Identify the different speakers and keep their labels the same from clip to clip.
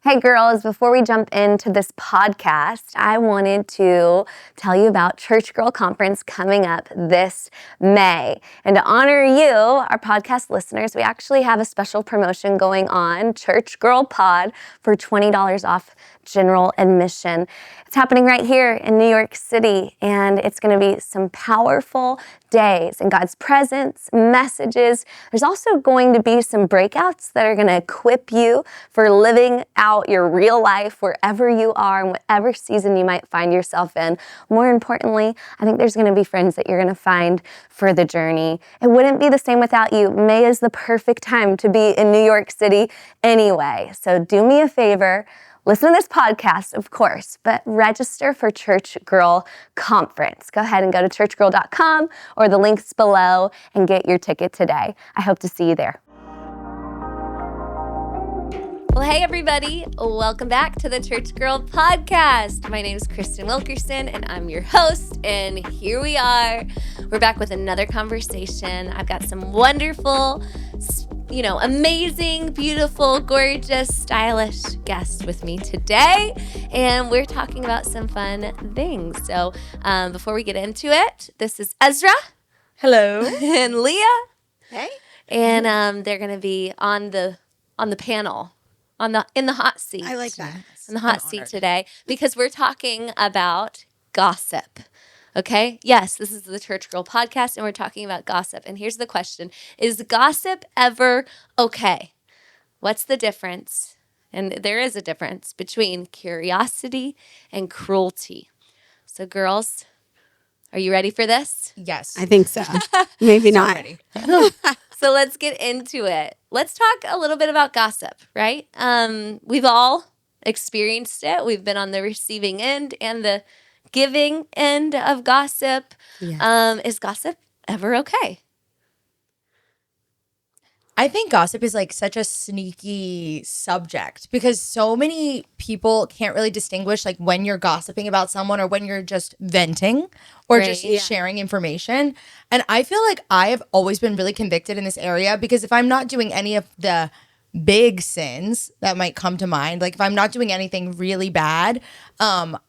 Speaker 1: Hey girls, before we jump into this podcast, I wanted to tell you about Church Girl Conference coming up this May. And to honor you, our podcast listeners, we actually have a special promotion going on, Church Girl Pod, for $20 off general admission. It's happening right here in New York City, and it's going to be some powerful days in God's presence, messages. There's also going to be some breakouts that are going to equip you for living out your real life wherever you are and whatever season you might find yourself in. More importantly, I think there's going to be friends that you're going to find for the journey. It wouldn't be the same without you. May is the perfect time to be in New York City anyway. So do me a favor. Listen to this podcast, of course, but register for Church Girl Conference. Go ahead and go to churchgirl.com or the links below and get your ticket today. I hope to see you there. Well, hey everybody, welcome back to the Church Girl Podcast. My name is Kristen Wilkerson and I'm your host, and here we are. We're back with another conversation. I've got some wonderful, amazing, beautiful, gorgeous, stylish guests with me today, and we're talking about some fun things. So before we get into it, this is Ezra.
Speaker 2: Hello.
Speaker 1: And Leah.
Speaker 2: Hey.
Speaker 1: And they're going to be on the panel. In the hot seat.
Speaker 2: I like that.
Speaker 1: In the hot seat today, because we're talking about gossip. Okay? Yes, this is the Church Girl Podcast, and we're talking about gossip. And here's the question. Is gossip ever okay? What's the difference? And there is a difference between curiosity and cruelty. So girls, are you ready for this?
Speaker 2: Yes.
Speaker 3: I think so. Maybe not.
Speaker 2: Ready.
Speaker 1: So let's get into it. Let's talk a little bit about gossip, right? We've all experienced it. We've been on the receiving end and the giving end of gossip.
Speaker 3: Yes.
Speaker 1: Is gossip ever okay?
Speaker 2: I think gossip is like such a sneaky subject because so many people can't really distinguish like when you're gossiping about someone or when you're just venting or
Speaker 1: Right.
Speaker 2: just
Speaker 3: Yeah.
Speaker 2: sharing information. And I feel like I have always been really convicted in this area because if I'm not doing any of the big sins that might come to mind, like if I'm not doing anything really bad,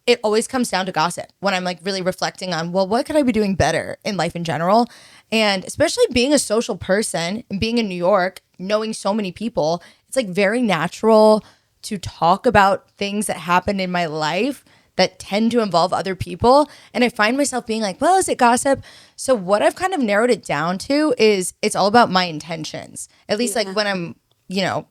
Speaker 2: it always comes down to gossip when I'm like really reflecting on, well, what could I be doing better in life in general? And especially being a social person and being in New York, knowing so many people, it's like very natural to talk about things that happened in my life that tend to involve other people. And I find myself being like, well, is it gossip? So what I've kind of narrowed it down to is it's all about my intentions, at least like when I'm,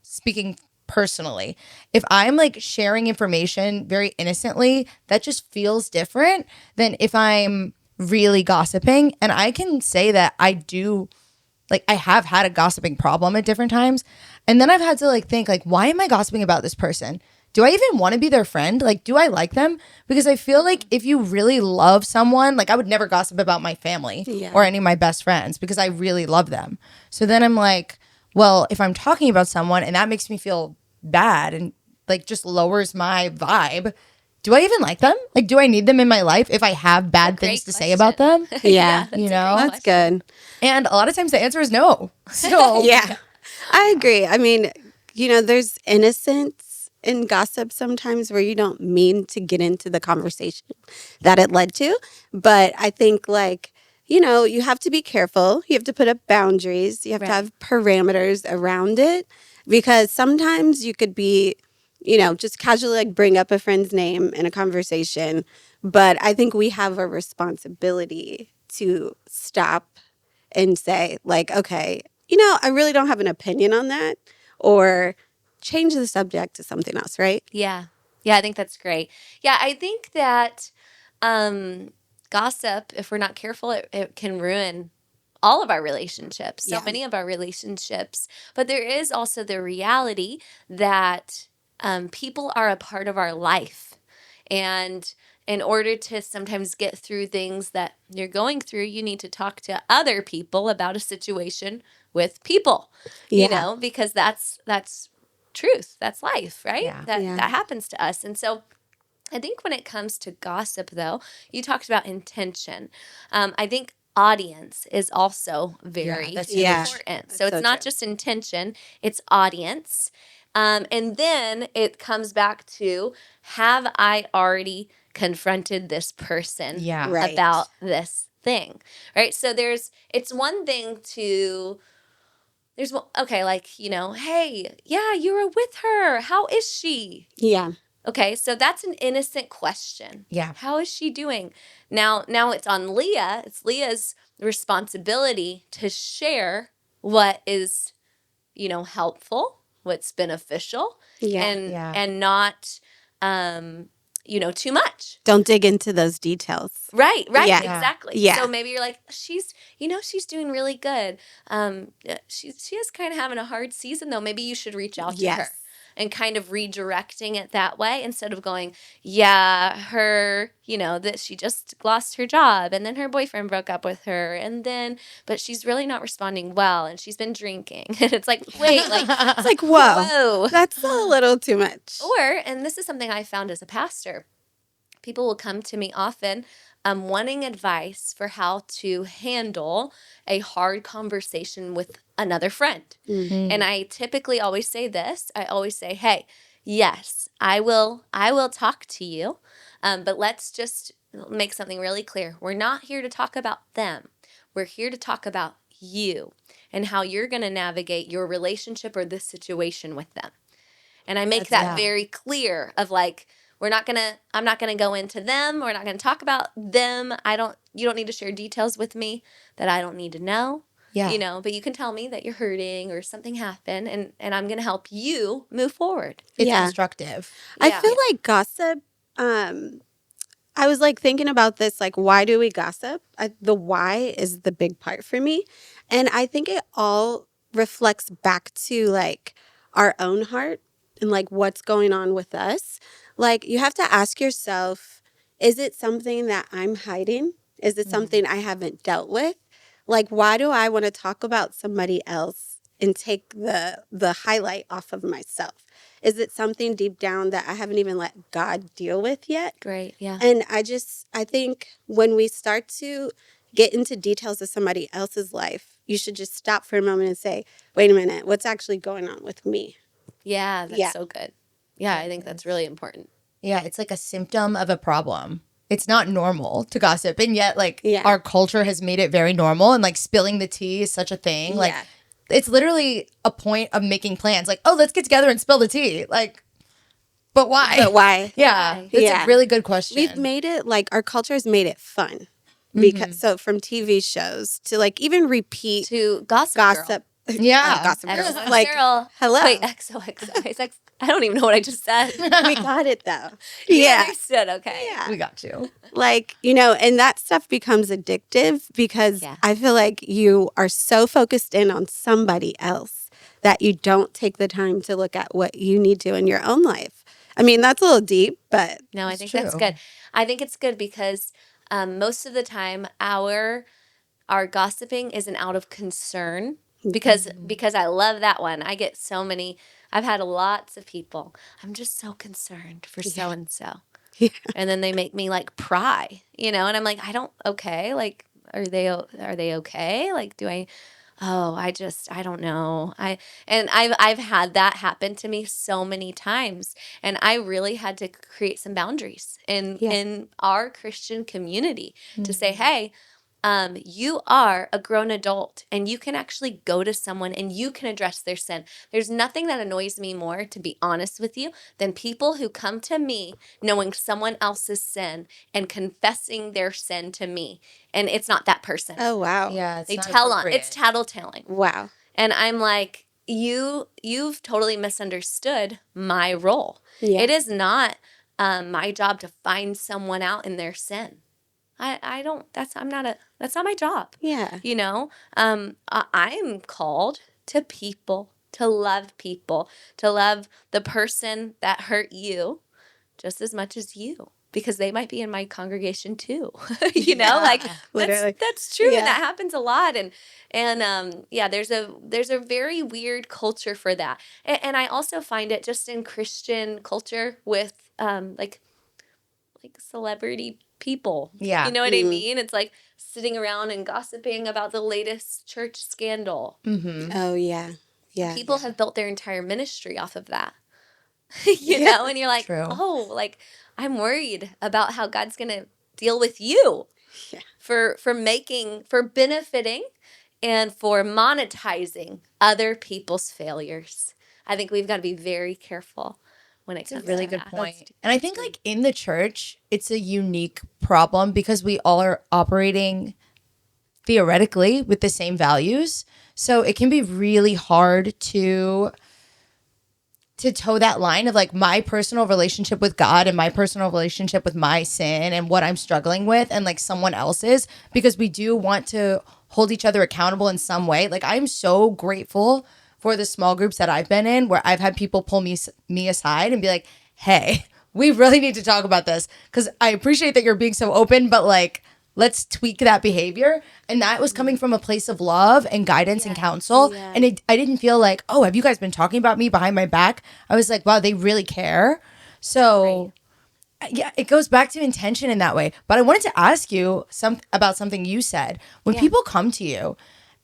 Speaker 2: speaking personally. If I'm like sharing information very innocently, that just feels different than if I'm really gossiping. And I can say that I have had a gossiping problem at different times. And then I've had to like think like, why am I gossiping about this person? Do I even want to be their friend? Like, do I like them? Because I feel like if you really love someone, like I would never gossip about my family or any of my best friends because I really love them. So then I'm like, well, if I'm talking about someone and that makes me feel bad and like just lowers my vibe, do I even like them? Like, do I need them in my life if I have bad things to say about them?
Speaker 3: Yeah.
Speaker 1: That's
Speaker 3: That's good.
Speaker 2: And a lot of times the answer is no. So
Speaker 3: Yeah. I agree. I mean, there's innocence in gossip sometimes where you don't mean to get into the conversation that it led to. But I think you have to be careful. You have to put up boundaries. You have to have parameters around it because sometimes you could be, just casually like bring up a friend's name in a conversation. But I think we have a responsibility to stop and say like, okay, I really don't have an opinion on that, or change the subject to something else, right?
Speaker 1: Yeah. Yeah, I think that's great. Yeah, I think that gossip, if we're not careful, it can ruin all of our relationships, so many of our relationships. But there is also the reality that people are a part of our life. And in order to sometimes get through things that you're going through, you need to talk to other people about a situation with people, because that's truth. That's life, right?
Speaker 2: Yeah.
Speaker 1: That happens to us. And so I think when it comes to gossip, though, you talked about intention. I think audience is also very
Speaker 2: that's
Speaker 3: huge.
Speaker 1: important. So
Speaker 3: That's
Speaker 1: it's
Speaker 3: so
Speaker 1: not
Speaker 3: true.
Speaker 1: just intention, it's audience. And then it comes back to, have I already confronted this person
Speaker 2: Yeah.
Speaker 3: Right.
Speaker 1: about this thing? Right? So it's one thing to, okay, like, hey, yeah, you were with her. How is she?
Speaker 3: Yeah.
Speaker 1: Okay, so that's an innocent question.
Speaker 2: Yeah.
Speaker 1: How is she doing? Now it's on Leah. It's Leah's responsibility to share what is, helpful, what's beneficial,
Speaker 3: Yeah.
Speaker 1: and not, too much.
Speaker 3: Don't dig into those details.
Speaker 1: Right,
Speaker 3: Yeah.
Speaker 1: exactly.
Speaker 3: Yeah.
Speaker 1: So maybe you're like, she's doing really good. She is kind of having a hard season though. Maybe you should reach out to her.
Speaker 3: Yes.
Speaker 1: And kind of redirecting it that way, instead of going, yeah, her, that she just lost her job and then her boyfriend broke up with her but she's really not responding well and she's been drinking. And it's like, wait, like,
Speaker 3: It's like, whoa.
Speaker 1: whoa.
Speaker 3: That's a little too much.
Speaker 1: Or, and this is something I found as a pastor, people will come to me often wanting advice for how to handle a hard conversation with another friend.
Speaker 3: Mm-hmm.
Speaker 1: And I typically always say this. I always say, hey, yes, I will talk to you, but let's just make something really clear. We're not here to talk about them. We're here to talk about you and how you're going to navigate your relationship or this situation with them. And I make that very clear of like, I'm not going to go into them. We're not going to talk about them. You don't need to share details with me that I don't need to know.
Speaker 2: Yeah.
Speaker 1: But you can tell me that you're hurting or something happened, and I'm going to help you move forward.
Speaker 2: It's constructive.
Speaker 3: I feel like gossip, I was like thinking about this, like, why do we gossip? The why is the big part for me. And I think it all reflects back to like our own heart and like what's going on with us. Like, you have to ask yourself, is it something that I'm hiding? Is it something I haven't dealt with? Like, why do I want to talk about somebody else and take the highlight off of myself? Is it something deep down that I haven't even let God deal with yet?
Speaker 1: Great, yeah.
Speaker 3: And I think when we start to get into details of somebody else's life, you should just stop for a moment and say, wait a minute, what's actually going on with me?
Speaker 1: Yeah, that's so good. Yeah, I think that's really important.
Speaker 2: Yeah, it's like a symptom of a problem. It's not normal to gossip. And yet, like,
Speaker 3: Yeah.
Speaker 2: our culture has made it very normal. And, like, spilling the tea is such a thing. Like,
Speaker 3: Yeah.
Speaker 2: it's literally a point of making plans. Like, oh, let's get together and spill the tea. Like, but why?
Speaker 3: But why?
Speaker 2: Yeah,
Speaker 1: Why?
Speaker 2: that's a really good question.
Speaker 3: We've made it, like, our culture has made it fun. Because so from TV shows to like even repeat
Speaker 1: To Gossip
Speaker 3: gossip.
Speaker 2: Yeah.
Speaker 3: Gossip Girl.
Speaker 1: Girl.
Speaker 3: Like,
Speaker 1: Girl.
Speaker 3: hello.
Speaker 1: Wait, XOXO. I don't even know what I just said.
Speaker 3: We got it though.
Speaker 1: You
Speaker 3: Yeah.
Speaker 1: understood, okay.
Speaker 3: Yeah.
Speaker 2: We got you.
Speaker 3: Like, and that stuff becomes addictive because I feel like you are so focused in on somebody else that you don't take the time to look at what you need to in your own life. I mean, that's a little deep, but
Speaker 1: No, I think
Speaker 2: true.
Speaker 1: that's good. I think it's good because most of the time our gossiping isn't out of concern, because I love that one. I get so many. I've had lots of people. I'm just so concerned for so and so, and then they make me like pry, and I'm like, okay, like are they okay? Like, do I? Oh, I don't know. I've had that happen to me so many times, and I really had to create some boundaries in our Christian community to say, hey, you are a grown adult and you can actually go to someone and you can address their sin. There's nothing that annoys me more, to be honest with you, than people who come to me knowing someone else's sin and confessing their sin to me. And it's not that person.
Speaker 3: oh wow.
Speaker 2: Yeah,
Speaker 1: They tell on. It's tattletelling.
Speaker 3: Wow.
Speaker 1: And I'm like, you've totally misunderstood my role.
Speaker 3: Yeah.
Speaker 1: It is not my job to find someone out in their sin. I don't, that's not my job.
Speaker 3: Yeah.
Speaker 1: I'm called to people, to love the person that hurt you just as much as you, because they might be in my congregation too.
Speaker 3: Literally.
Speaker 1: That's true.
Speaker 3: Yeah.
Speaker 1: And that happens a lot. And there's a very weird culture for that. And I also find it just in Christian culture with, like celebrity people.
Speaker 2: Yeah.
Speaker 1: You know what I mean? It's like sitting around and gossiping about the latest church scandal.
Speaker 2: Mm-hmm.
Speaker 3: Oh yeah. Yeah.
Speaker 1: People have built their entire ministry off of that. you know, and you're like,
Speaker 2: True.
Speaker 1: oh, like I'm worried about how God's going to deal with you
Speaker 3: Yeah.
Speaker 1: for benefiting and for monetizing other people's failures. I think we've got to be very careful when it comes
Speaker 2: Really
Speaker 1: to
Speaker 2: good
Speaker 1: that.
Speaker 2: point. And I think like in the church, it's a unique problem because we all are operating theoretically with the same values. So it can be really hard to toe that line of like my personal relationship with God and my personal relationship with my sin and what I'm struggling with and like someone else's, because we do want to hold each other accountable in some way. Like I'm so grateful for the small groups that I've been in where I've had people pull me aside and be like, hey, we really need to talk about this because I appreciate that you're being so open, but like let's tweak that behavior. And that was coming from a place of love and guidance and counsel.
Speaker 3: Yeah.
Speaker 2: And I didn't feel like, oh, have you guys been talking about me behind my back? I was like, wow, they really care. So yeah, it goes back to intention in that way. But I wanted to ask you about something you said. When people come to you,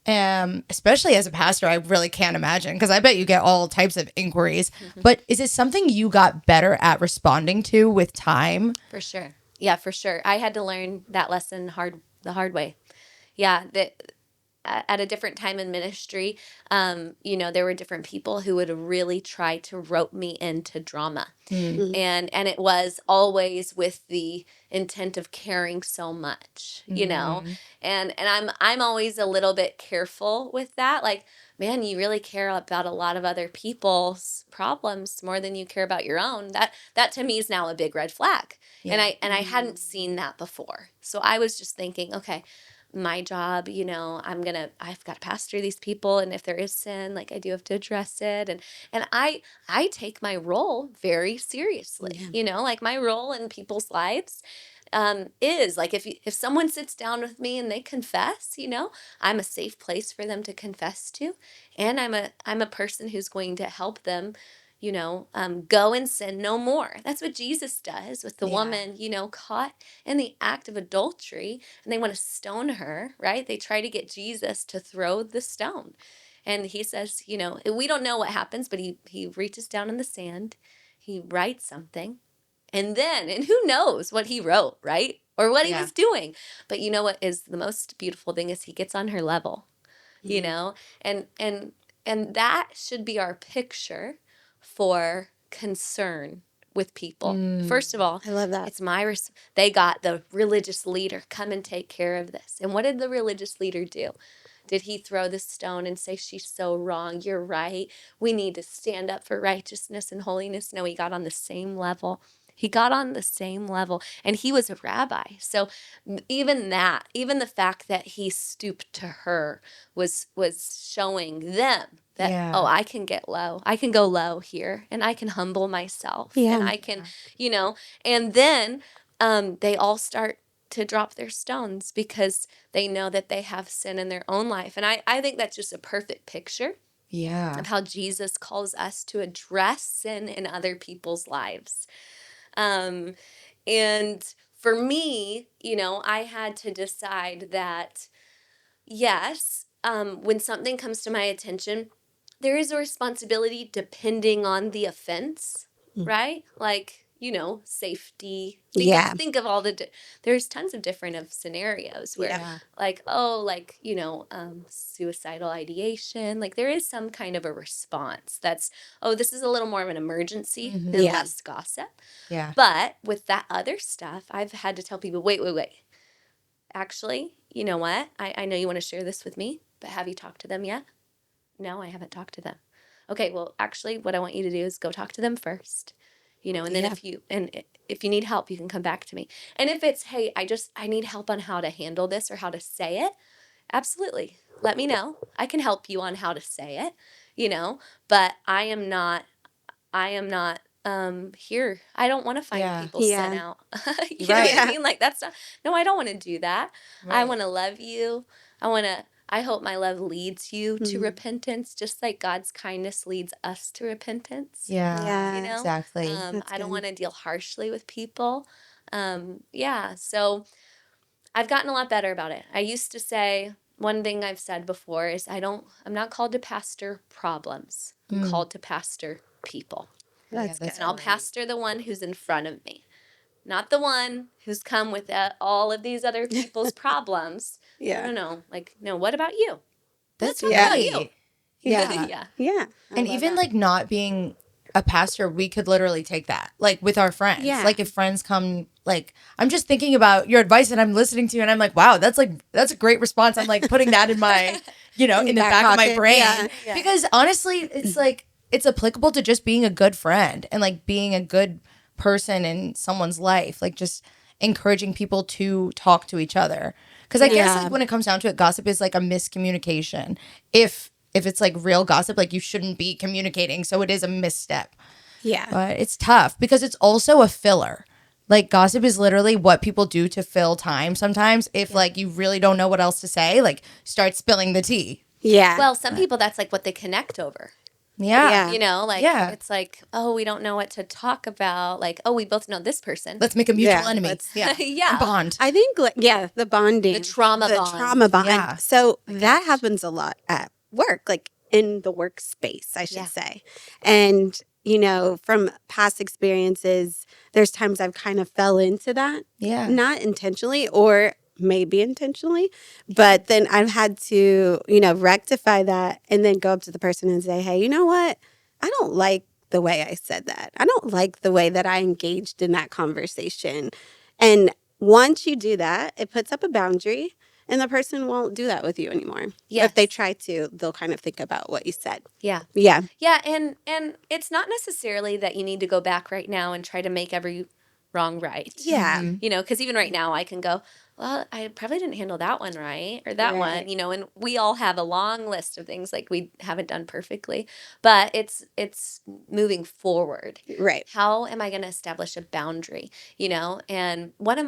Speaker 2: especially as a pastor, I really can't imagine because I bet you get all types of inquiries. But is it something you got better at responding to with time?
Speaker 1: For sure. Yeah, for sure. I had to learn that lesson the hard way. Yeah, at a different time in ministry, there were different people who would really try to rope me into drama. And it was always with the intent of caring so much, and I'm always a little bit careful with that. Like, man, you really care about a lot of other people's problems more than you care about your own. That to me is now a big red flag. And I hadn't seen that before. So I was just thinking, okay, my job, I've got to pastor these people, and if there is sin, like I do have to address it. And I take my role very seriously. Like my role in people's lives is like if someone sits down with me and they confess, I'm a safe place for them to confess to, and I'm a person who's going to help them go and sin no more. That's what Jesus does with the woman, caught in the act of adultery, and they want to stone her, right? They try to get Jesus to throw the stone. And he says, we don't know what happens, but he reaches down in the sand, he writes something, and who knows what he wrote, right? Or what he was doing. But you know what is the most beautiful thing is he gets on her level, and that should be our picture for concern with people. First of all,
Speaker 3: I love that.
Speaker 1: it's they got the religious leader, come and take care of this. And what did the religious leader do? Did he throw the stone and say, she's so wrong, you're right, we need to stand up for righteousness and holiness? No, he got on the same level. He got on the same level, and he was a rabbi. So even the fact that he stooped to her was showing them that, oh, I can get low. I can go low here, and I can humble myself.
Speaker 3: Yeah.
Speaker 1: And I can, and then they all start to drop their stones because they know that they have sin in their own life. And I think that's just a perfect picture of how Jesus calls us to address sin in other people's lives. And for me, I had to decide that, yes, when something comes to my attention, there is a responsibility depending on the offense, right? Like, safety. Think of all there's tons of different scenarios where suicidal ideation, like there is some kind of a response that's, oh, this is a little more of an emergency and less gossip.
Speaker 2: Yeah.
Speaker 1: But with that other stuff, I've had to tell people, wait. Actually, you know what? I know you want to share this with me, but have you talked to them yet? No, I haven't talked to them. Okay, well, actually, what I want you to do is go talk to them first, and then if you need help, you can come back to me. And if it's, hey, I need help on how to handle this or how to say it, absolutely, let me know. I can help you on how to say it, but I am not here. I don't want to find people sin out. You know what I mean? Like that's not, no, I don't want to do that. I want to love you. I hope my love leads you to repentance, just like God's kindness leads us to repentance.
Speaker 3: Yeah.
Speaker 2: Exactly.
Speaker 1: I don't want to deal harshly with people. So I've gotten a lot better about it. I used to say, one thing I've said before is I'm not called to pastor problems. I'm called to pastor people.
Speaker 3: That's
Speaker 2: that's
Speaker 1: And I'll pastor the one who's in front of me, not the one who's come with all of these other people's problems.
Speaker 3: Yeah.
Speaker 1: No. Like, no, what about you?
Speaker 2: That's
Speaker 1: Let's talk about
Speaker 2: right.
Speaker 1: you.
Speaker 2: Yeah.
Speaker 1: Yeah.
Speaker 3: Yeah.
Speaker 2: And even like not being a pastor, we could literally take that like with our friends.
Speaker 3: Yeah.
Speaker 2: Like if friends come, like I'm just thinking about your advice and I'm listening to you and I'm like, wow, that's a great response. I'm like putting that in my, in the back of my
Speaker 3: pocket.
Speaker 2: brain.
Speaker 3: Yeah.
Speaker 2: Because honestly, it's like it's applicable to just being a good friend and like being a good person in someone's life. Like just encouraging people to talk to each other. Because I guess
Speaker 3: Yeah.
Speaker 2: like when it comes down to it, gossip is like a miscommunication. If it's like real gossip, like you shouldn't be communicating. So it is a misstep.
Speaker 3: Yeah.
Speaker 2: But it's tough because it's also a filler. Like gossip is literally what people do to fill time sometimes. If like you really don't know what else to say, like start spilling the tea.
Speaker 3: Yeah.
Speaker 1: Well, some people, that's like what they connect over.
Speaker 2: Yeah.
Speaker 3: Yeah.
Speaker 1: It's like, oh, we don't know what to talk about. Like, oh, we both know this person.
Speaker 2: Let's make a mutual
Speaker 3: Yeah,
Speaker 2: enemy.
Speaker 3: let's-
Speaker 2: Yeah.
Speaker 1: Yeah.
Speaker 2: A bond.
Speaker 3: I think, the bonding.
Speaker 1: The trauma bond.
Speaker 3: trauma bond.
Speaker 2: Yeah.
Speaker 3: So that happens a lot at work, like in the workspace, I should
Speaker 1: Yeah.
Speaker 3: say. And, from past experiences, there's times I've kind of fell into that.
Speaker 2: Yeah.
Speaker 3: Not intentionally or maybe intentionally, but then I've had to, rectify that and then go up to the person and say, hey, you know what? I don't like the way I said that. I don't like the way that I engaged in that conversation. And once you do that, it puts up a boundary and the person won't do that with you anymore.
Speaker 1: Yes.
Speaker 3: If they try to, they'll kind of think about what you said.
Speaker 1: Yeah.
Speaker 3: Yeah.
Speaker 1: Yeah, and it's not necessarily that you need to go back right now and try to make every wrong right.
Speaker 3: Yeah.
Speaker 1: Because even right now I can go, well, I probably didn't handle that one right or that
Speaker 3: Right.
Speaker 1: one, and we all have a long list of things like we haven't done perfectly, but it's moving forward.
Speaker 3: Right.
Speaker 1: How am I going to establish a boundary, And one of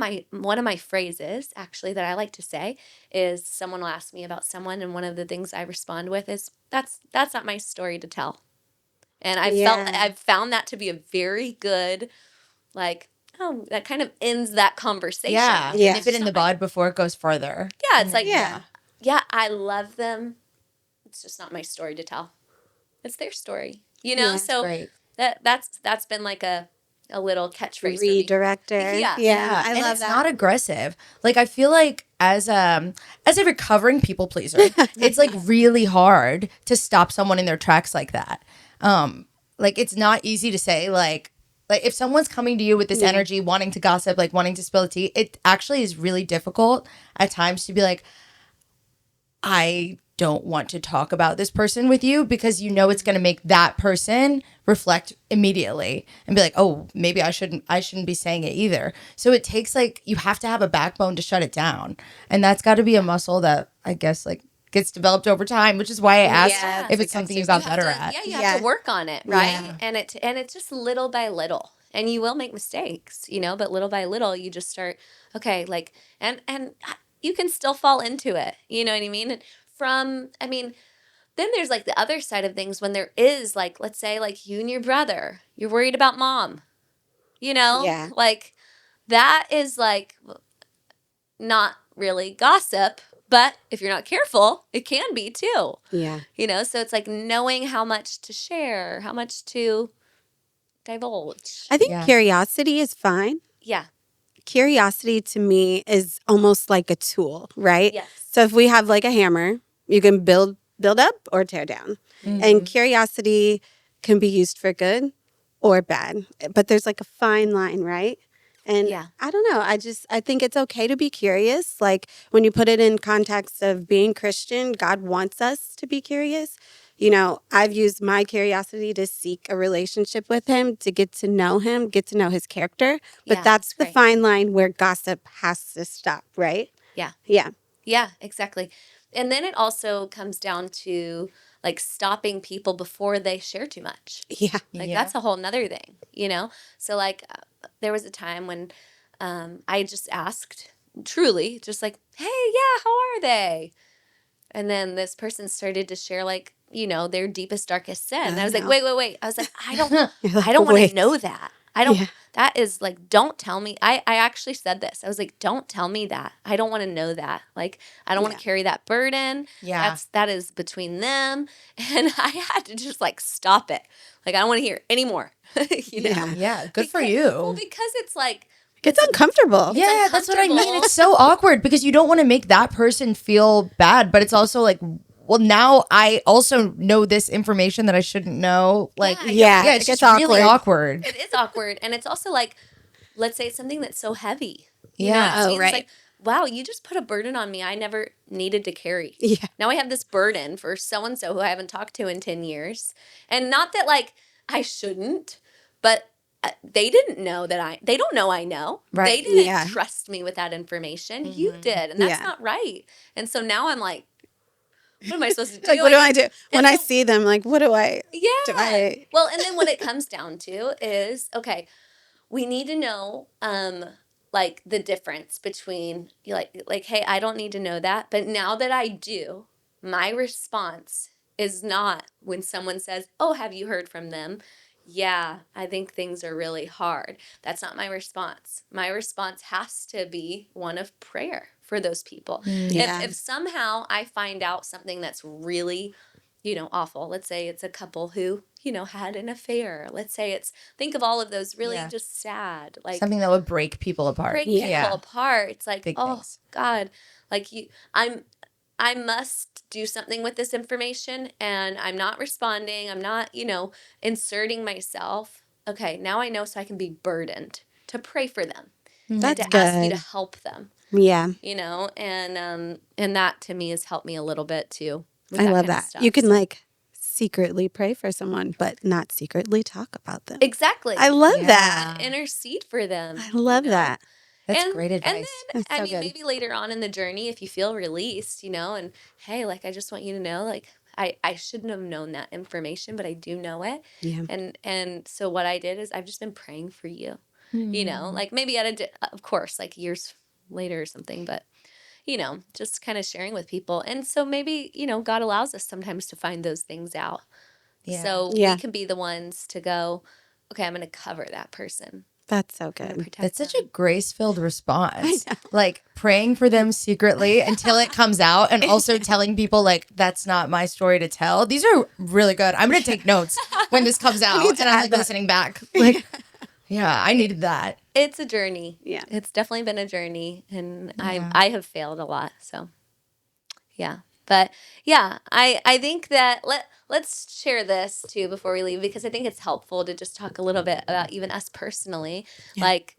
Speaker 1: my phrases actually that I like to say is someone will ask me about someone and one of the things I respond with is that's not my story to tell. And I've found that to be a very good, like, oh, that kind of ends that conversation.
Speaker 2: Yeah.
Speaker 3: Yeah.
Speaker 2: Nip it in the bud before it goes further.
Speaker 1: Yeah, it's like,
Speaker 3: Yeah.
Speaker 1: I love them. It's just not my story to tell. It's their story,
Speaker 3: Yeah.
Speaker 1: So
Speaker 2: Great.
Speaker 1: that's been like a little catchphrase for me.
Speaker 3: Redirector.
Speaker 1: Yeah.
Speaker 3: Yeah. I
Speaker 2: and
Speaker 3: love
Speaker 2: it's
Speaker 3: that.
Speaker 2: not aggressive. Like I feel like as a recovering people pleaser, it's like really hard to stop someone in their tracks like that. Like it's not easy to say like if someone's coming to you with this energy, wanting to gossip, like wanting to spill the tea, it actually is really difficult at times to be like, I don't want to talk about this person with you because it's going to make that person reflect immediately and be like, oh, maybe I shouldn't be saying it either. So it takes you have to have a backbone to shut it down. And that's got to be a muscle that I guess gets developed over time, which is why I asked if it's something you got better at.
Speaker 1: Yeah, you have to work on it, right?
Speaker 2: Yeah.
Speaker 1: And it's just little by little. And you will make mistakes, but little by little you just start, okay, and you can still fall into it. You know what I mean? Then there's the other side of things when there is let's say you and your brother, you're worried about mom,
Speaker 3: Yeah.
Speaker 1: That is not really gossip, but if you're not careful, it can be too.
Speaker 3: Yeah.
Speaker 1: So it's knowing how much to share, how much to divulge.
Speaker 3: I think
Speaker 2: Yeah.
Speaker 3: curiosity is fine.
Speaker 1: Yeah.
Speaker 3: Curiosity to me is almost like a tool, right?
Speaker 1: Yes.
Speaker 3: So if we have a hammer, you can build up or tear down. And curiosity can be used for good or bad. But there's a fine line, right? And
Speaker 1: Yeah.
Speaker 3: I don't know. I think it's okay to be curious. When you put it in context of being Christian, God wants us to be curious. I've used my curiosity to seek a relationship with him, to get to know him, get to know his character. But
Speaker 1: Yeah,
Speaker 3: that's the
Speaker 1: right.
Speaker 3: fine line where gossip has to stop, right?
Speaker 1: Yeah.
Speaker 3: Yeah.
Speaker 1: Yeah, exactly. And then it also comes down to stopping people before they share too much.
Speaker 3: Yeah.
Speaker 1: That's a whole nother thing, So there was a time when I just asked truly just hey, yeah, how are they? And then this person started to share their deepest, darkest sin. And I was
Speaker 3: Oh,
Speaker 1: like,
Speaker 3: no.
Speaker 1: wait. I was like, I don't
Speaker 3: You're like,
Speaker 1: want
Speaker 3: "Wait."
Speaker 1: to know that. I don't,
Speaker 3: Yeah.
Speaker 1: that is like, don't tell me. I actually said this. I was like, don't tell me that. I don't want to know that. Like, I don't want to carry that burden.
Speaker 2: Yeah.
Speaker 1: That is between them. And I had to just like stop it. Like, I don't want to hear anymore, you know?
Speaker 3: Yeah.
Speaker 2: Yeah, good for
Speaker 1: Because-
Speaker 2: you.
Speaker 1: Well, because it's like,
Speaker 3: It's uncomfortable.
Speaker 2: Yeah, that's what I mean.
Speaker 1: uncomfortable.
Speaker 2: It's so awkward because you don't want to make that person feel bad, but it's also like, well, now I also know this information that I shouldn't know. Like,
Speaker 3: Yeah,
Speaker 2: it's
Speaker 3: it gets
Speaker 2: just really awkward.
Speaker 1: It is awkward. And it's also like, let's say it's something that's so heavy. You
Speaker 2: Yeah.
Speaker 1: know what I
Speaker 3: Oh,
Speaker 1: mean?
Speaker 3: right.
Speaker 1: It's like, wow, you just put a burden on me I never needed to carry.
Speaker 3: Yeah.
Speaker 1: Now I have this burden for so-and-so who I haven't talked to in 10 years. And not that like I shouldn't, but they didn't know they don't know I know.
Speaker 2: Right.
Speaker 1: They didn't
Speaker 3: Yeah.
Speaker 1: trust me with that information. You did. And that's
Speaker 3: Yeah.
Speaker 1: not right. And so now I'm like, what am I supposed to do?
Speaker 3: Like, what do I do? When I
Speaker 1: then-
Speaker 3: see them, like, what do I?
Speaker 1: Yeah.
Speaker 3: Do I-
Speaker 1: Well, and then what it comes down to is, okay, we need to know like the difference between like hey, I don't need to know that, but now that I do, my response is not when someone says, "Oh, have you heard from them?" Yeah, I think things are really hard. That's not my response. My response has to be one of prayer for those people.
Speaker 3: Yeah.
Speaker 1: If somehow I find out something that's really, awful. Let's say it's a couple who, had an affair. Let's say think of all of those really
Speaker 2: Yeah.
Speaker 1: just sad, like
Speaker 2: Something that would break people apart.
Speaker 1: break
Speaker 2: Yeah.
Speaker 1: people apart. It's like,
Speaker 2: Big
Speaker 1: oh
Speaker 2: things.
Speaker 1: God, like I must do something with this information and I'm not responding. I'm not, inserting myself. Okay, now I know so I can be burdened to pray for them.
Speaker 3: That's
Speaker 1: and to ask you
Speaker 3: good.
Speaker 1: to help them,
Speaker 3: Yeah.
Speaker 1: and that to me has helped me a little bit too. with
Speaker 3: I love
Speaker 1: kind of
Speaker 3: that.
Speaker 1: stuff.
Speaker 3: You can
Speaker 1: So-
Speaker 3: like secretly pray for someone, but not secretly talk about them.
Speaker 1: exactly.
Speaker 3: I love
Speaker 2: Yeah.
Speaker 3: that.
Speaker 1: Intercede for them.
Speaker 3: I love that.
Speaker 2: That's great advice.
Speaker 1: And then,
Speaker 3: That's so good.
Speaker 1: maybe later on in the journey, if you feel released, and hey, like, I just want you to know, like, I shouldn't have known that information, but I do know it.
Speaker 3: Yeah.
Speaker 1: And so what I did is I've just been praying for you,
Speaker 3: Hmm.
Speaker 1: like maybe of course, like years later or something, but, just kind of sharing with people. And so maybe, God allows us sometimes to find those things out.
Speaker 2: Yeah.
Speaker 1: So
Speaker 3: Yeah.
Speaker 1: we can be the ones to go, okay, I'm going to cover that person.
Speaker 3: That's so
Speaker 1: I'm gonna
Speaker 3: good.
Speaker 1: protect
Speaker 2: That's such
Speaker 1: them.
Speaker 2: a grace-filled response. Like praying for them secretly until it comes out and also telling people like that's not my story to tell. These are really good. I'm going to take notes when this comes out
Speaker 3: need to
Speaker 2: and I'm
Speaker 3: add
Speaker 2: like
Speaker 3: that.
Speaker 2: listening back. Like yeah, I needed that.
Speaker 1: It's a journey.
Speaker 3: Yeah.
Speaker 1: It's definitely been a journey, and
Speaker 2: Yeah.
Speaker 1: I have failed a lot. So, yeah. But yeah, I think that let's share this too before we leave, because I think it's helpful to just talk a little bit about even us personally.
Speaker 3: Yeah.
Speaker 1: Like,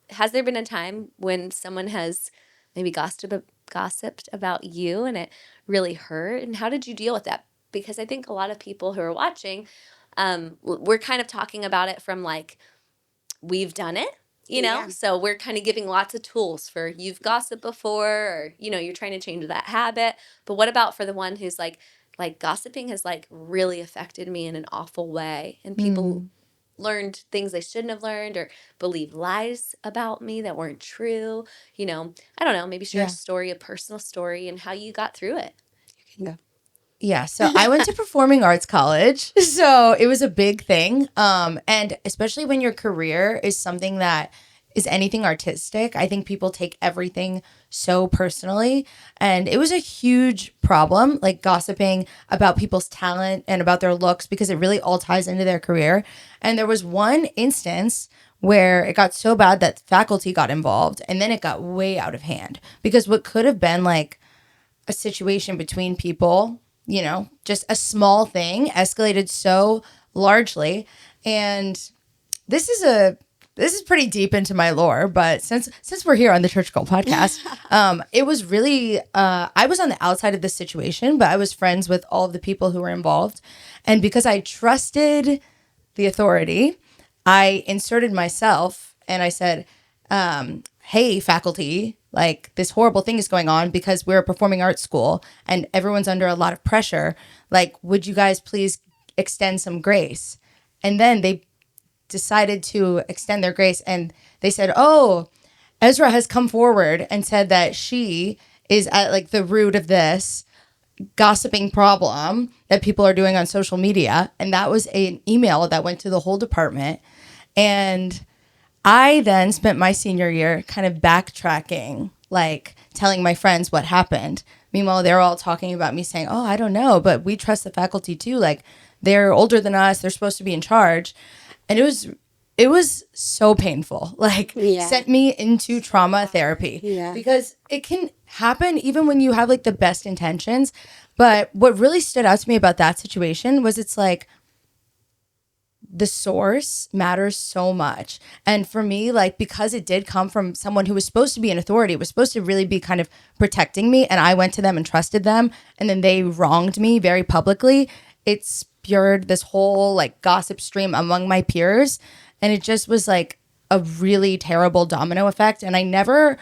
Speaker 1: has there been a time when someone has maybe gossiped about you and it really hurt? And how did you deal with that? Because I think a lot of people who are watching, we're kind of talking about it from like, we've done it,
Speaker 3: Yeah.
Speaker 1: so we're kind of giving lots of tools for you've gossiped before, or, you're trying to change that habit. But what about for the one who's like gossiping has like really affected me in an awful way, and people learned things they shouldn't have learned or believe lies about me that weren't true. I don't know, maybe share
Speaker 2: Yeah.
Speaker 1: a story, a personal story, and how you got through it.
Speaker 3: You can go.
Speaker 2: Yeah, so I went to performing arts college, so it was a big thing. And especially when your career is something that is anything artistic, I think people take everything so personally. And it was a huge problem, like gossiping about people's talent and about their looks, because it really all ties into their career. And there was one instance where it got so bad that faculty got involved, and then it got way out of hand, because what could have been like a situation between people, just a small thing escalated so largely. And this is pretty deep into my lore, but since we're here on the Church Girl podcast, it was really I was on the outside of this situation, but I was friends with all of the people who were involved. And because I trusted the authority, I inserted myself and I said, hey, faculty, like this horrible thing is going on because we're a performing arts school and everyone's under a lot of pressure. Like, would you guys please extend some grace? And then they decided to extend their grace, and they said, oh, Ezra has come forward and said that she is at like the root of this. gossiping problem that people are doing on social media. And that was an email that went to the whole department. And I then spent my senior year kind of backtracking, like telling my friends what happened. Meanwhile, they're all talking about me saying, oh, I don't know, but we trust the faculty too. Like, they're older than us. They're supposed to be in charge. And it was so painful. Like, sent me into trauma therapy.
Speaker 3: Yeah.
Speaker 2: Because it can happen even when you have like the best intentions. But what really stood out to me about that situation was it's like, the source matters so much. And for me, like, because it did come from someone who was supposed to be an authority, was supposed to really be kind of protecting me, and I went to them and trusted them, and then they wronged me very publicly, it spurred this whole like gossip stream among my peers. And it just was like a really terrible domino effect. And I never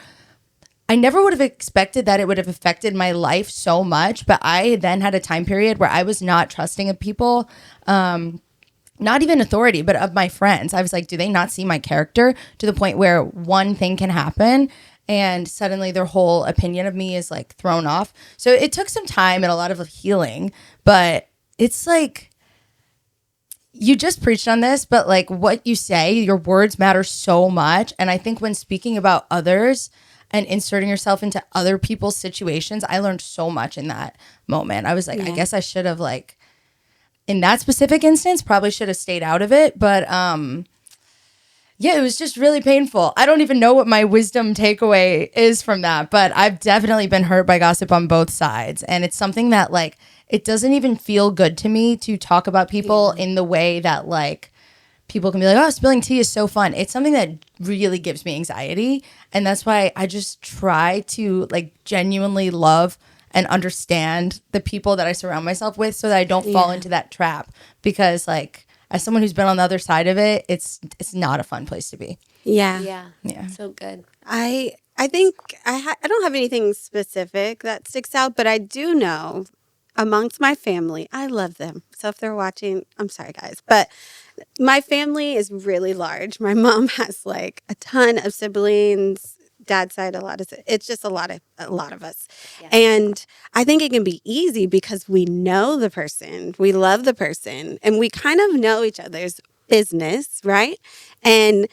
Speaker 2: would have expected that it would have affected my life so much. But I then had a time period where I was not trusting of people, not even authority, but of my friends. I was like, do they not see my character, to the point where one thing can happen and suddenly their whole opinion of me is like thrown off. So it took some time and a lot of healing, but it's like, you just preached on this, but like what you say, your words matter so much. And I think when speaking about others and inserting yourself into other people's situations, I learned so much in that moment. I was like, I guess I should have, like, in that specific instance, probably should have stayed out of it. But yeah, it was just really painful. I don't even know what my wisdom takeaway is from that, but I've definitely been hurt by gossip on both sides. And it's something that, like, it doesn't even feel good to me to talk about people in the way that, like, people can be like, oh, spilling tea is so fun. It's something that really gives me anxiety. And that's why I just try to, like, genuinely love and understand the people that I surround myself with, so that I don't fall into that trap. Because, like, as someone who's been on the other side of it, it's not a fun place to be.
Speaker 1: Yeah.
Speaker 2: Yeah.
Speaker 1: So good.
Speaker 3: I think I don't have anything specific that sticks out, but I do know amongst my family, I love them. So if they're watching, I'm sorry, guys, but my family is really large. My mom has like a ton of siblings. Dad's side, it's just a lot of us. Yeah. And I think it can be easy because we know the person, we love the person, and we kind of know each other's business, right? And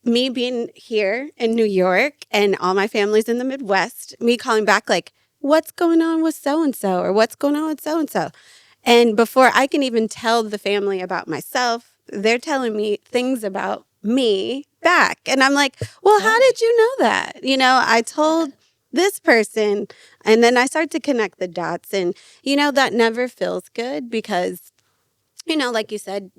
Speaker 3: me being here in New York and all my family's in the Midwest, me calling back like, what's going on with so-and-so, or what's going on with so-and-so? And before I can even tell the family about myself, they're telling me things about me back. And I'm like, well, how did you know that? You know, I told this person, and then I start to connect the dots. And, you know, that never feels good because, you know, like you said,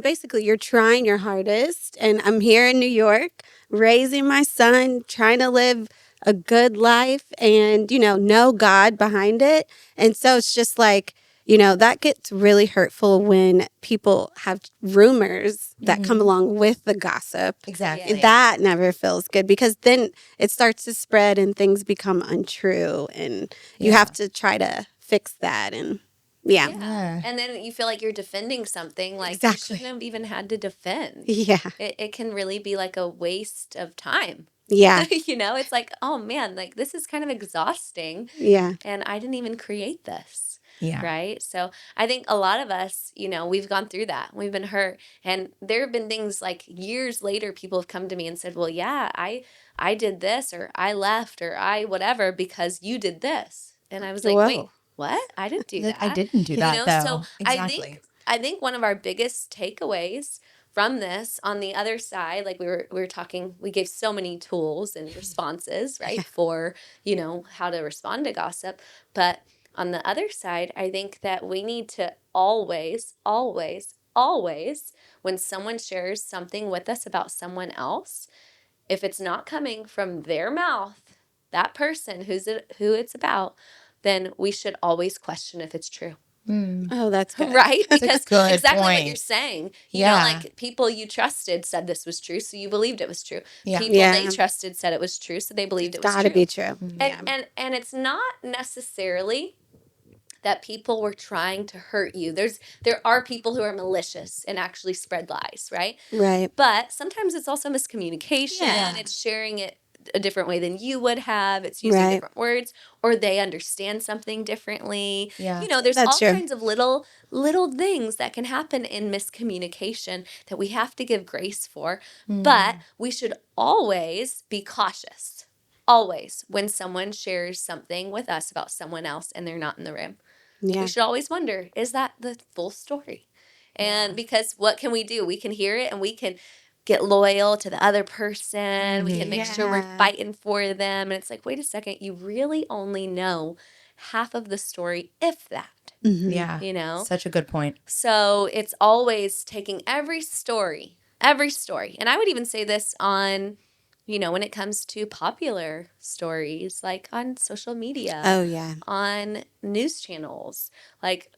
Speaker 3: basically you're trying your hardest. And I'm here in New York, raising my son, trying to live a good life and, you know God behind it. And so it's just like, you know, that gets really hurtful when people have rumors that come along with the gossip.
Speaker 2: Exactly.
Speaker 3: That never feels good because then it starts to spread and things become untrue, and you have to try to fix that. And
Speaker 1: And then you feel like you're defending something like you shouldn't have even had to defend.
Speaker 3: Yeah.
Speaker 1: It can really be like a waste of time.
Speaker 3: Yeah.
Speaker 1: You know, it's like, oh man, like this is kind of exhausting.
Speaker 3: Yeah.
Speaker 1: And I didn't even create this.
Speaker 2: Yeah.
Speaker 1: Right. So I think a lot of us, you know, we've gone through that. We've been hurt. And there have been things like years later, people have come to me and said, well, yeah, I did this, or I left, or I whatever because you did this. And I was like, wait, what? I didn't do that.
Speaker 2: I didn't do that, though.
Speaker 1: So
Speaker 2: exactly.
Speaker 1: I think one of our biggest takeaways from this on the other side, like we were talking, we gave so many tools and responses, right, for, you know, how to respond to gossip. But on the other side, I think that we need to always, always, always, when someone shares something with us about someone else, if it's not coming from their mouth, that person who it's about, then we should always question if it's true.
Speaker 3: Oh, that's good.
Speaker 1: Right? Because
Speaker 2: good
Speaker 1: exactly
Speaker 2: point.
Speaker 1: what you're saying. You know, like people you trusted said this was true, so you believed it was true.
Speaker 2: Yeah.
Speaker 1: People they trusted said it was true, so they believed it was true.
Speaker 3: Gotta be true.
Speaker 1: And it's not necessarily that people were trying to hurt you. There are people who are malicious and actually spread lies, right?
Speaker 3: Right.
Speaker 1: But sometimes it's also miscommunication. It's sharing it a different way than you would have. It's using
Speaker 3: Right.
Speaker 1: different words, or they understand something differently.
Speaker 2: Yeah.
Speaker 1: You know, there's
Speaker 3: That's
Speaker 1: all
Speaker 3: true.
Speaker 1: kinds of little things that can happen in miscommunication that we have to give grace for. But we should always be cautious. Always, when someone shares something with us about someone else and they're not in the room.
Speaker 3: Yeah.
Speaker 1: We should always wonder, is that the full story? And because what can we do? We can hear it and we can get loyal to the other person. We can make sure we're
Speaker 3: Yeah.
Speaker 1: fighting for them. And it's like, wait a second, you really only know half of the story, if that,
Speaker 2: Yeah.
Speaker 1: you know?
Speaker 2: Such a good point.
Speaker 1: So it's always taking every story. And I would even say this on, you know, when it comes to popular stories, like on social media,
Speaker 3: Oh, yeah.
Speaker 1: on news channels, like,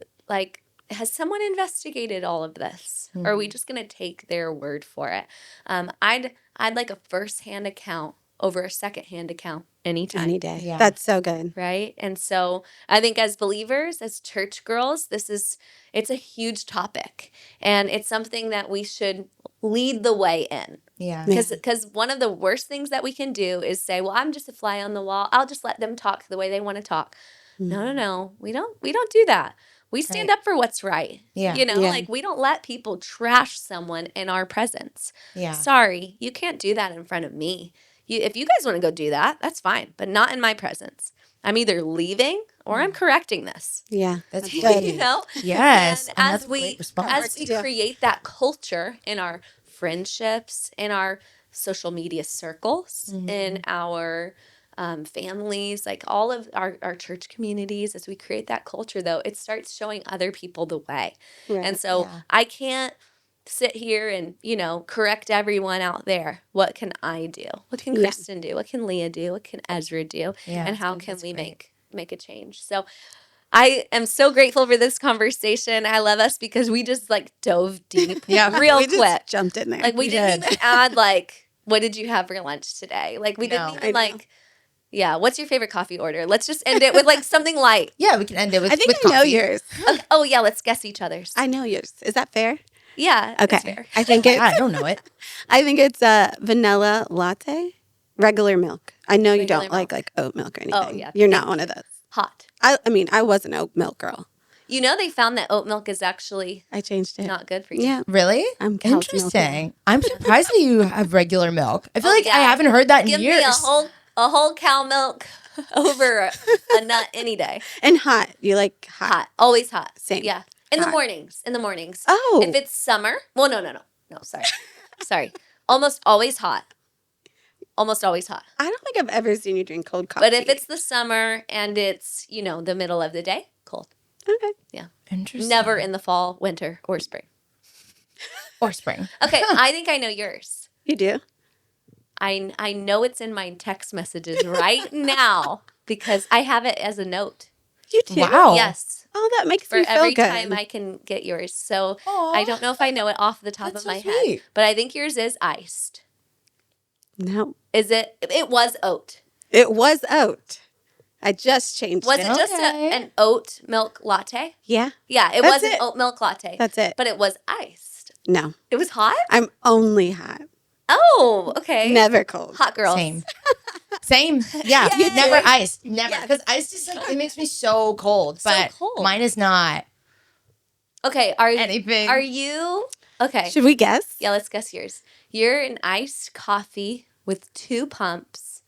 Speaker 1: has someone investigated all of this? Or are we just going to take their word for it? I'd like a first-hand account over a second-hand account anytime.
Speaker 3: Any day.
Speaker 2: Yeah.
Speaker 3: That's so good.
Speaker 1: Right? And so I think as believers, as church girls, it's a huge topic. And it's something that we should lead the way in.
Speaker 2: Yeah.
Speaker 1: Because one of the worst things that we can do is say, well, I'm just a fly on the wall. I'll just let them talk the way they want to talk. No. We don't do that. We stand up for what's right.
Speaker 2: Yeah.
Speaker 1: You know,
Speaker 3: Yeah.
Speaker 1: like we don't let people trash someone in our presence.
Speaker 2: Yeah.
Speaker 1: Sorry, you can't do that in front of me. If you guys want to go do that, that's fine, but not in my presence. I'm either leaving or I'm correcting this.
Speaker 3: Yeah.
Speaker 2: That's
Speaker 1: You
Speaker 2: good.
Speaker 1: know?
Speaker 2: Yes.
Speaker 1: And
Speaker 2: And
Speaker 1: as
Speaker 2: that's a
Speaker 1: we
Speaker 2: great response.
Speaker 1: as we create that culture in our friendships, in our social media circles, in our families, like all of our church communities, as we create that culture, though, it starts showing other people the way.
Speaker 3: Right.
Speaker 1: And so I can't sit here and, you know, correct everyone out there. What can I do? What can Kristen do? What can Leah do? What can Ezra do?
Speaker 2: Yeah,
Speaker 1: And
Speaker 2: I
Speaker 1: how
Speaker 2: think
Speaker 1: can
Speaker 2: that's
Speaker 1: we
Speaker 2: great.
Speaker 1: make a change? So I am so grateful for this conversation. I love us because we just like dove deep real
Speaker 3: We just
Speaker 1: quick.
Speaker 3: jumped in there.
Speaker 1: Like we didn't even add like, what did you have for lunch today? Like we
Speaker 2: No.
Speaker 1: didn't
Speaker 3: I
Speaker 1: even
Speaker 3: know.
Speaker 1: like, yeah, what's your favorite coffee order? Let's just end it with like something light.
Speaker 2: Yeah, we can end it with
Speaker 3: I think
Speaker 2: with
Speaker 3: I know
Speaker 2: coffee.
Speaker 3: yours.
Speaker 1: Okay. Oh yeah, let's guess each other's.
Speaker 3: I know yours. Is that fair?
Speaker 1: Yeah.
Speaker 3: Okay.
Speaker 1: It's fair.
Speaker 3: I think
Speaker 2: Yeah,
Speaker 3: it's
Speaker 2: I don't know it.
Speaker 3: a vanilla latte, regular milk. I know you
Speaker 1: Regular
Speaker 3: don't
Speaker 1: milk.
Speaker 3: like oat milk or anything.
Speaker 1: yeah.
Speaker 3: You're not one of those.
Speaker 1: Hot.
Speaker 3: I mean, I was an oat milk girl.
Speaker 1: You know, they found that oat milk is actually
Speaker 3: I changed it.
Speaker 1: not good for you.
Speaker 3: Yeah.
Speaker 2: Really?
Speaker 3: I'm cow's milk
Speaker 2: Interesting. I'm surprised that you have regular milk. I feel
Speaker 1: Oh,
Speaker 2: like I
Speaker 1: yeah.
Speaker 2: haven't heard that in
Speaker 1: Give
Speaker 2: years.
Speaker 1: me a whole cow milk over a nut any day.
Speaker 3: And hot. You like hot.
Speaker 1: Hot. Always hot.
Speaker 3: Same.
Speaker 1: Yeah. In the
Speaker 3: Hot.
Speaker 1: mornings. In the mornings.
Speaker 3: Oh.
Speaker 1: If it's summer. Well, no. No, sorry. Sorry. Almost always hot. Almost always hot.
Speaker 3: I don't think I've ever seen you drink cold coffee.
Speaker 1: But if it's the summer and it's, you know, the middle of the day, cold.
Speaker 3: okay.
Speaker 2: Interesting.
Speaker 1: Never in the fall, winter, or spring.
Speaker 2: Or spring.
Speaker 1: Okay, I think I know yours.
Speaker 3: You do?
Speaker 1: I know it's in my text messages right now because I have it as a note.
Speaker 3: You do?
Speaker 2: Wow.
Speaker 1: Yes.
Speaker 3: Oh, that makes
Speaker 1: For
Speaker 3: me feel
Speaker 1: every
Speaker 3: good.
Speaker 1: time I can get yours. So
Speaker 2: Aw.
Speaker 1: I don't know if I know it off the top
Speaker 2: That's
Speaker 1: of my
Speaker 2: so
Speaker 1: head.
Speaker 2: sweet.
Speaker 1: But I think yours is iced.
Speaker 3: No.
Speaker 1: Is it? It was oat.
Speaker 3: It was oat. I just changed
Speaker 1: Was
Speaker 3: it.
Speaker 1: it just
Speaker 2: Okay.
Speaker 1: an oat milk latte?
Speaker 3: Yeah.
Speaker 1: Yeah, it
Speaker 3: That's
Speaker 1: was an
Speaker 3: it.
Speaker 1: oat milk latte.
Speaker 3: That's it.
Speaker 1: But it was iced.
Speaker 3: No.
Speaker 1: It was hot?
Speaker 3: I'm only hot.
Speaker 1: Oh, okay.
Speaker 3: Never cold.
Speaker 1: Hot girls.
Speaker 2: Same. Same. Yeah.
Speaker 1: Yay.
Speaker 2: Never iced. Never.
Speaker 1: Yes.
Speaker 2: Because iced is like, it makes me so cold.
Speaker 1: So
Speaker 2: But
Speaker 1: cold.
Speaker 2: mine is not
Speaker 1: Okay,
Speaker 2: anything.
Speaker 1: are you okay?
Speaker 3: Should we guess?
Speaker 1: Yeah, let's guess yours. You're an iced coffee with 2 pumps.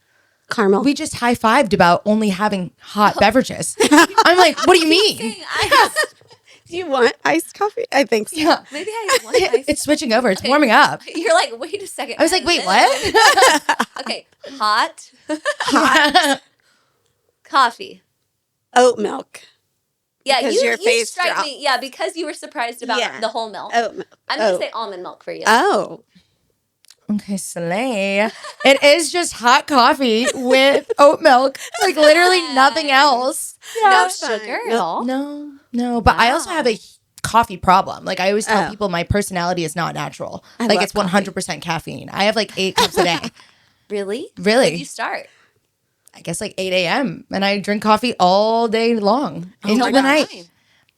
Speaker 3: Caramel.
Speaker 2: We just high-fived about only having hot beverages. I'm like, what do you mean?
Speaker 1: Saying iced.
Speaker 3: Do you want iced coffee? I think so.
Speaker 2: Yeah.
Speaker 1: Maybe I want iced.
Speaker 2: It's switching over. It's warming up.
Speaker 1: You're like, wait a second.
Speaker 2: I was like, wait, what?
Speaker 1: Okay, hot coffee.
Speaker 3: Oat milk.
Speaker 1: Yeah,
Speaker 3: Because
Speaker 1: you
Speaker 3: your face
Speaker 1: strike
Speaker 3: dropped.
Speaker 1: me. Yeah, because you were surprised about
Speaker 3: Yeah.
Speaker 1: the whole milk.
Speaker 3: Oat milk.
Speaker 1: I'm gonna
Speaker 3: Oat.
Speaker 1: say almond milk for you.
Speaker 3: Oh.
Speaker 2: Okay, slay. It is just hot coffee with oat milk. Like literally nothing else.
Speaker 1: No
Speaker 3: That's fine.
Speaker 1: sugar at all.
Speaker 2: No. But I also have a coffee problem. Like I always tell
Speaker 3: Oh.
Speaker 2: people my personality is not natural.
Speaker 3: I
Speaker 2: Like
Speaker 3: love
Speaker 2: it's 100% caffeine. I have like 8 cups a day.
Speaker 1: Really?
Speaker 2: Really?
Speaker 1: When did you start?
Speaker 2: I guess like 8 a.m. And I drink coffee all day long until
Speaker 1: my
Speaker 2: the
Speaker 1: gosh.
Speaker 2: night.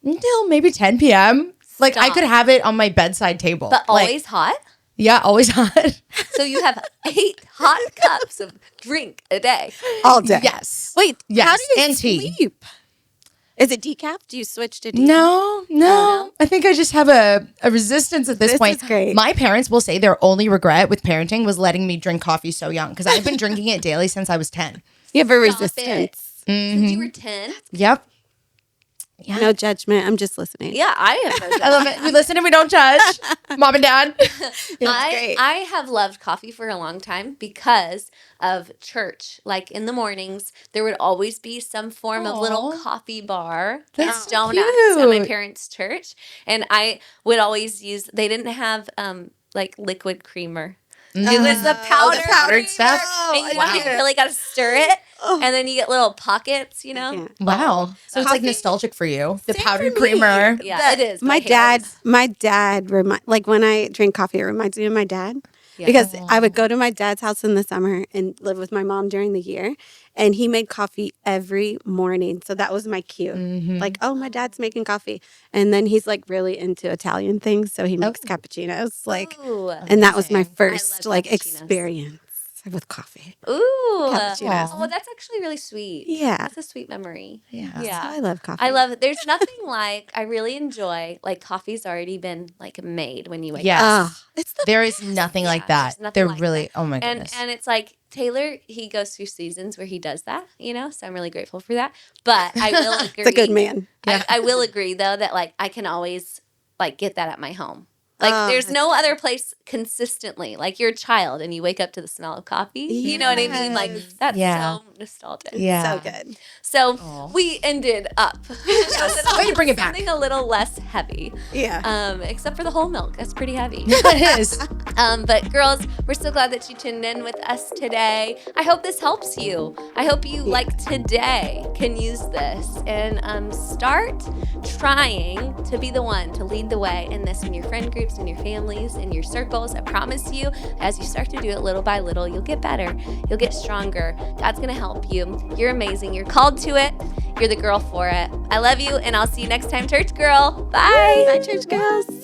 Speaker 2: Until maybe 10 p.m. Like I
Speaker 1: Stop.
Speaker 2: could have it on my bedside table.
Speaker 1: But
Speaker 2: Like,
Speaker 1: always hot?
Speaker 2: Yeah, always hot.
Speaker 1: So you have 8 hot cups of drink a day.
Speaker 3: All day.
Speaker 2: Yes.
Speaker 3: Wait,
Speaker 2: Yes,
Speaker 3: how do you
Speaker 2: and tea.
Speaker 3: sleep? Is it decaf? Do you switch to decaf?
Speaker 2: No. I think I just have a resistance at this point.
Speaker 3: Is great.
Speaker 2: My parents will say their only regret with parenting was letting me drink coffee so young because I've been drinking it daily since I was 10.
Speaker 3: You have a
Speaker 1: Stop
Speaker 3: resistance.
Speaker 1: Since you were 10.
Speaker 2: Yep. Yeah.
Speaker 3: No judgment. I'm just listening.
Speaker 1: Yeah, I am.
Speaker 2: I love it. We listen and we don't judge. Mom and dad.
Speaker 3: great.
Speaker 1: I have loved coffee for a long time because of church. Like in the mornings, there would always be some form of little
Speaker 2: Aw.
Speaker 1: coffee bar
Speaker 2: That's
Speaker 1: and donuts at my
Speaker 2: cute.
Speaker 1: parents' church. And I would always use, they didn't have like liquid creamer. It was the powder,
Speaker 2: powdered stuff?
Speaker 1: And you really got to stir it. And then you get little pockets, you know?
Speaker 3: Yeah.
Speaker 2: Wow. So it's like
Speaker 3: Coffee?
Speaker 2: nostalgic for you. The
Speaker 3: Same
Speaker 2: powdered
Speaker 3: for me.
Speaker 2: creamer.
Speaker 1: Yeah, it is. but I
Speaker 3: My
Speaker 1: hate
Speaker 3: dad,
Speaker 1: those.
Speaker 3: like when I drink coffee, it reminds me of my dad.
Speaker 1: Yeah.
Speaker 3: Because I would go to my dad's house in the summer and live with my mom during the year. And he made coffee every morning. So that was my cue. Like, oh, my dad's making coffee. And then he's like really into Italian things. So he makes cappuccinos. Like,
Speaker 1: Ooh.
Speaker 3: and that was my
Speaker 2: amazing.
Speaker 3: first
Speaker 1: love
Speaker 3: like
Speaker 1: cappuccinos.
Speaker 3: experience with coffee.
Speaker 1: Ooh.
Speaker 3: Cappuccinos.
Speaker 1: Oh, that's actually really sweet.
Speaker 3: Yeah.
Speaker 1: That's a sweet memory.
Speaker 2: Yeah.
Speaker 1: Yeah.
Speaker 3: So I love coffee.
Speaker 1: I love it. There's nothing like, I really enjoy, like coffee's already been like made when you wake
Speaker 2: Yes.
Speaker 1: up.
Speaker 3: It's the
Speaker 2: There is nothing like that.
Speaker 1: there's nothing
Speaker 2: They're
Speaker 1: like
Speaker 2: really,
Speaker 1: that.
Speaker 2: oh my
Speaker 1: And
Speaker 2: goodness.
Speaker 1: and it's like Taylor, he goes through seasons where he does that, you know, so I'm really grateful for that. But I will agree.
Speaker 3: it's a good man.
Speaker 1: I will agree though that like I can always like get that at my home. Like
Speaker 3: Oh,
Speaker 1: there's
Speaker 3: that's
Speaker 1: no other place consistently. Like you're a child and you wake up to the smell of coffee. You know what I mean? Like
Speaker 3: Yes.
Speaker 1: that's
Speaker 2: Yeah.
Speaker 1: so nostalgic.
Speaker 2: Yeah.
Speaker 3: So good.
Speaker 1: So we ended up
Speaker 2: Way to bring it back.
Speaker 1: something a little less heavy.
Speaker 3: Yeah.
Speaker 1: Except for the whole milk. That's pretty heavy.
Speaker 2: It is.
Speaker 1: But girls, we're so glad that you tuned in with us today. I hope this helps you. I hope you like today can use this and start trying to be the one to lead the way in this in your friend groups, in your families, in your circles. I promise you, as you start to do it little by little, you'll get better. You'll get stronger. God's going to help you. You're amazing. You're called to it. You're the girl for it. I love you, and I'll see you next time, Church Girl. Bye.
Speaker 3: Bye, church girls.